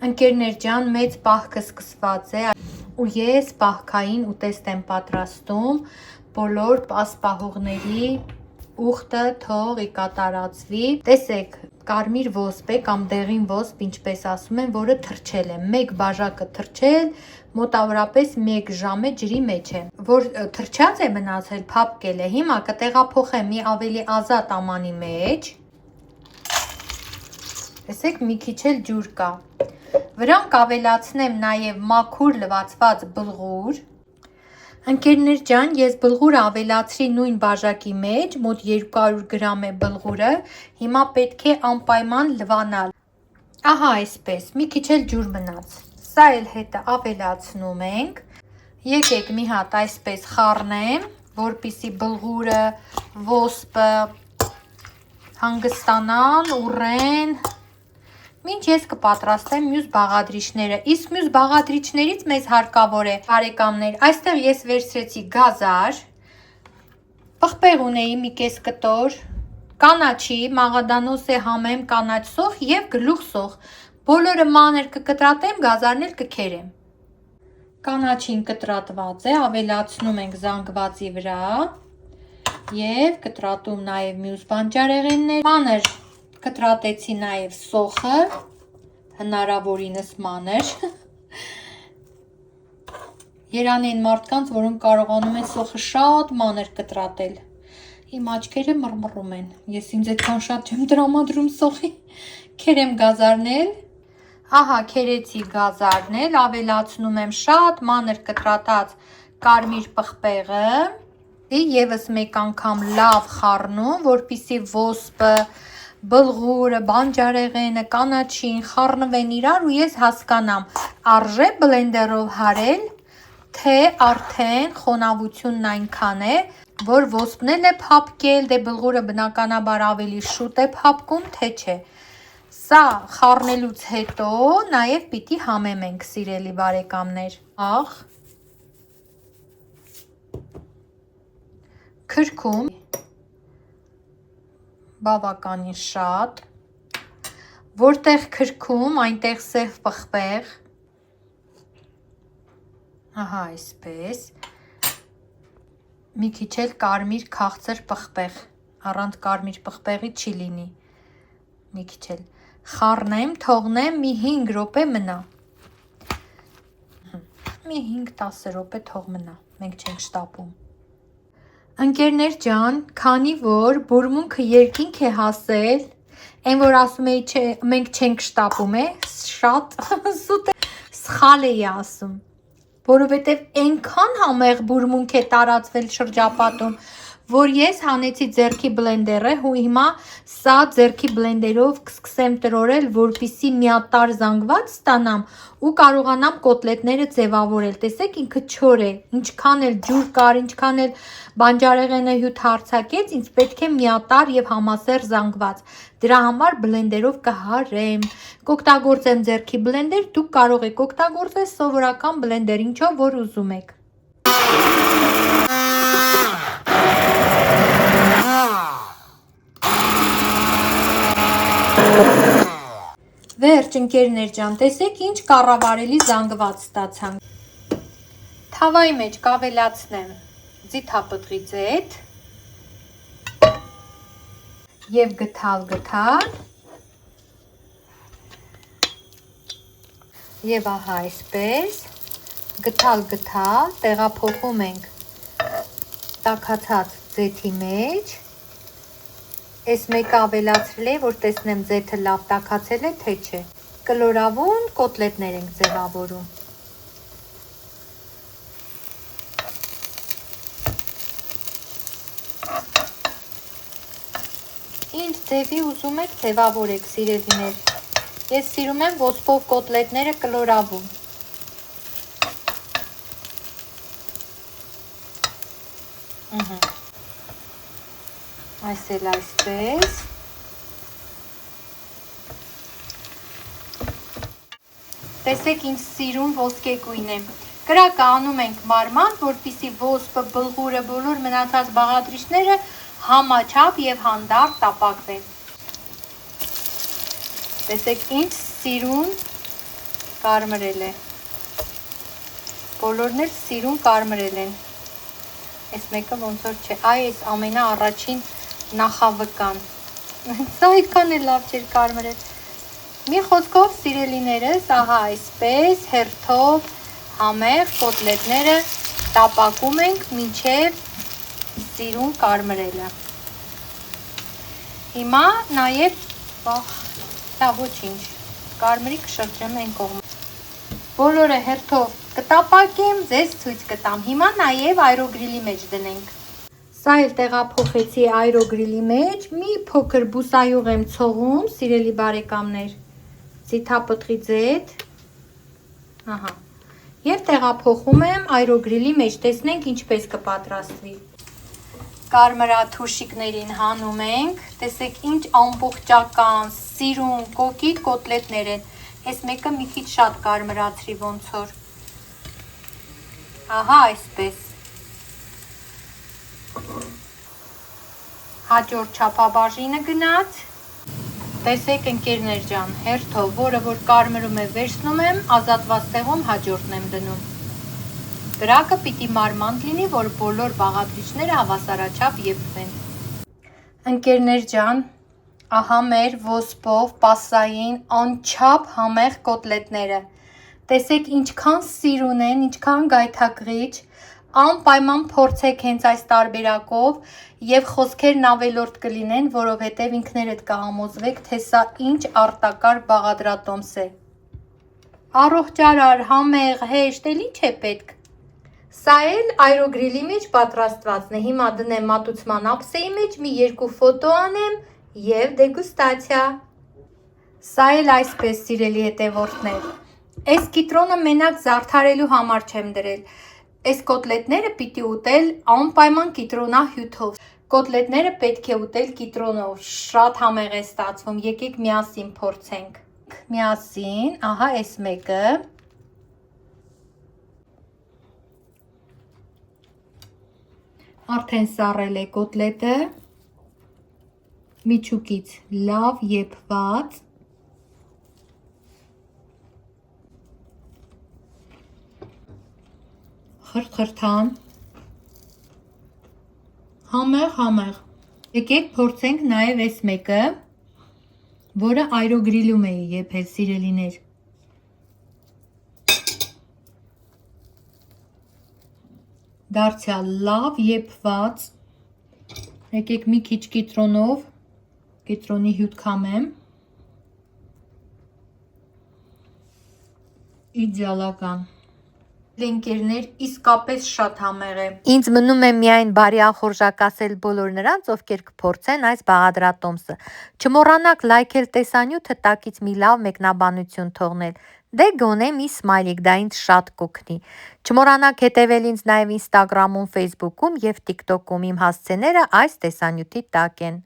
Ընկերներ ջան, մեծ պահքը սկսված է ու ես պահքային ուտեստ եմ պատրաստում, բոլոր պասպահողների ուխտը թող ի կատարածվի։ Տեսեք, կարմիր ոսպ է կամ դեղին ոսպ, ինչպես ասում են, որը թրջել եմ, մեկ բաժակը թրջել, մոտավորապես 1 ժամ է ջրի մեջ է, որ թրջած է մնացել, փափկել է, հիմա կտեղափոխեմ մի ավելի ազատ ամանի մեջ, տեսեք մի քիչ էլ ջուր կա, վրան կավելացնեմ նաև մաքուր լվացված բլղուր, ընկերներ ջան, ես բլղուրը ավելացրի նույն բաժակի մեջ, մոտ 200 գրամ է բլղուրը, հիմա պետք է անպայման լվանալ, ահա այսպես, մի քիչ էլ ջուր մնաց, սա էլ հետը ավելացնում ենք, եկեք մի հատ այսպես խառնեմ, որպեսզի բլղուրը, ոսպը հանգստանան, ուռեն, մինչ ես կպատրաստեմ մյուս բաղադրիչները, իսկ մյուս բաղադրիչներից մեզ հարկավոր է, բարեկամներ, այստեղ ես վերցրեցի գազար, պղպեղ ունեի մի կես կտոր, կանաչի, մաղադանոս է համեմ կանաչ սոխ և գլուխ սոխ, բոլորը մանր կկտրատեմ, գազարն էլ կքերեմ, կանաչին կտրատված է, ավելացնում ենք զանգվածի վրա և կտրատում նաև մյուս բանջարեղեններ, մանր կտրատեցի նաև սոխը, հնարավորինս մանր, երանին մարդկանց, որոնք կարողանում են սոխը շատ մանր կտրատել, իմ աչքերը մռմռում են, ես ինձ այդքան շատ չեմ տրամադրում սոխի, քերեմ գազարն էլ, ահա քերեցի գազարն էլ, ավելացնում եմ շատ մանր կտրատած կարմիր պղպեղը, ևս մեկ անգամ լավ խառնում, որպեսզի ոսպը, բլղուրը, բանջարեղենը, կանաչին խառնվեն իրար ու ես հասկանամ, արժե բլենդերով հարել, թե արդեն խոնավությունն այնքան է, որ ոսպն էլ է փափկել, դե բլղուրը բնականաբար ավելի շուտ է փափկում, թե չէ, սա խառնելուց հետո նաև պիտի համեմենք, սիրելի բարեկամներ, քրքում, բավականին շատ, որտեղ քրքում, այնտեղ սև պղպեղ, ահա այսպես, մի քիչ էլ կարմիր քաղցր պղպեղ, առանց կարմիր պղպեղի չի լինի, մի քիչ էլ, խառնեմ, թողնեմ, մի 5 րոպե մնա, մի 5-10 րոպե թող մնա, մենք չենք շտապում, ընկերներ ջան, քանի որ բուրմունքը երկինք է հասել, այն որ ասում էի մենք չենք շտապում է, շատ սուտ է, սխալ էի ասում, որովհետև այնքան համեղ բուրմունք է տարածվել շրջապատում, որ ես հանեցի ձեռքի բլենդերը ու հիմա սա ձեռքի բլենդերով կսկսեմ տրորել, որպեսզի միատարր զանգված ստանամ ու կարողանամ կոտլետները ձևավորել, տեսեք ինքը չոր է, ինչքան էլ ջուր կար, ինչքան էլ բանջարեղենը հյութ հարձակեց, ինձ պետք է միատարր և համասեռ զանգված, դրա համար բլենդերով կհարեմ, կօգտագործեմ ձեռքի բլենդեր, դուք կարող եք օգտագործել սովորական բլենդեր, ինչով որ ուզում եք։ Վերջ ընկերներ ջան, տեսեք ինչ կառավարելի զանգված ստացանք։ Թավայի մեջ կավելացնեմ ձիթապտղի ձեթ և գթալ և ահա այսպես գթալ տեղափոխում ենք տաքացած ձեթի մեջ, այս մեկը ավելացրել է, որ տեսնեմ ձեթը լավ տաքացել է, թե չէ, կլորավուն կոտլետներ ենք ձևավորում։ Ինչ ձևի ուզում եք ձևավորեք, սիրելիներ, ես սիրում եմ ոսպով կոտլետները կլորավուն։ Այս էլ այսպես, տեսեք ինչ սիրուն ոսկեգույն է, կրակը անում ենք մարման, որպեսզի ոսպը, բլղուրը, բոլոր մնացած բաղադրիչները համաչափ և հանդարտ տապակվեն, տեսեք ինչ սիրուն կարմրել է։ Բոլորն էլ սիրուն կարմրել են։ Այս մեկը ոնց որ չէ, այս ամենաառաջին նախավկան։ Սա այդքան էլ լավ չէր կարմրել։ Մի խոսքով սիրելիներս, ահա այսպես հերթով համեղ կոտլետները տապակում ենք մինչև սիրուն կարմրելը։ Հիմա նաև, դա ոչինչ, կարմրի կշրջեմ այն կողմը։ Բոլորը հերթով կտապակեմ, ձեզ ցույց կտամ։ Հիմա նաև այրոգրիլի մեջ դնենք։ Սա էլ տեղափոխեցի այրոգրիլի մեջ, մի փոքր բուսայուղ եմ ցողում, սիրելի բարեկամներ, ձիթապտղի ձեթ, ահա, և տեղափոխում եմ այրոգրիլի մեջ, տեսնենք ինչպես կպատրաստվի։ Կարմրաթուշիկներին հանում ենք, տեսեք ինչ ամբողջական, սիրուն, կոկիկ կոտլետներ են, այս մեկը մի քիչ շատ կարմրացրի ոնց որ, ահա այսպես, հաջորդ չափաբաժինը գնաց, տեսեք ընկերներ ջան, հերթով, որը որ կարմրում է վերցնում եմ, ազատված տեղում հաջորդն եմ դնում, կրակը պիտի մարմանդ լինի, որ բոլոր բաղադրիչները հավասարաչափ եփվեն։ Ընկերներ ջան, ահա մեր ոսպով պասային անչափ համեղ կոտլետները, տեսեք ինչքան սիրուն են, ինչքան գայթակղիչ, անպայման փորձեք հենց այս տարբերակով և խոսքերն ավելորդ կլինեն, որովհետև ինքներդ կհամոզվեք, թե սա ինչ արտակարգ բաղադրատոմս է։ Առողջարար, համեղ, հեշտ, էլ ինչ է պետք։ Սա էլ այրոգրիլի մեջ պատրաստվածն է, հիմա դնեմ մատուցման ափսեի մեջ, մի 2 ֆոտո անեմ և դեգուստացիա։ Սա էլ այսպես սիրելի հետևորդներ, այս կիտրոնը մենակ զարդարելու համար չեմ դրել, այս կոտլետները պիտի ուտել անպայման կիտրոնահյութով, կոտլետները պետք է ուտել կիտրոնով, շատ համեղ է ստացվում, եկեք միասին փորձենք, միասին, ահա այս մեկը, արդեն սառել է կոտլետը, միջուկից լավ եփված, խրթխրթան, համեղ, եկեք փորձենք նաև այս մեկը, որը այրոգրիլում էի եփել սիրելիներ, դարձյալ լավ եփված, եկեք մի քիչ կիտրոնով, կիտրոնի հյութ քամեմ, իդեալական։ Ընկերներ, իսկապես շատ համեղ է։ Ինձ մնում է միայն բարի անխորժակ ասել բոլոր նրանց, ովքեր կփորձեն այս բաղադրատոմսը։ Չմոռանաք լայքել տեսանյութը, տակից մի լավ մեկնաբանություն թողնել։ Դե գոնե մի սմայլիկ, դա ինձ շատ կօգնի։ Չմոռանաք հետևել ինձ նաև Instagram-ում, Facebook-ում և TikTok-ում, իմ հասցեները այս տեսանյութի տակ են։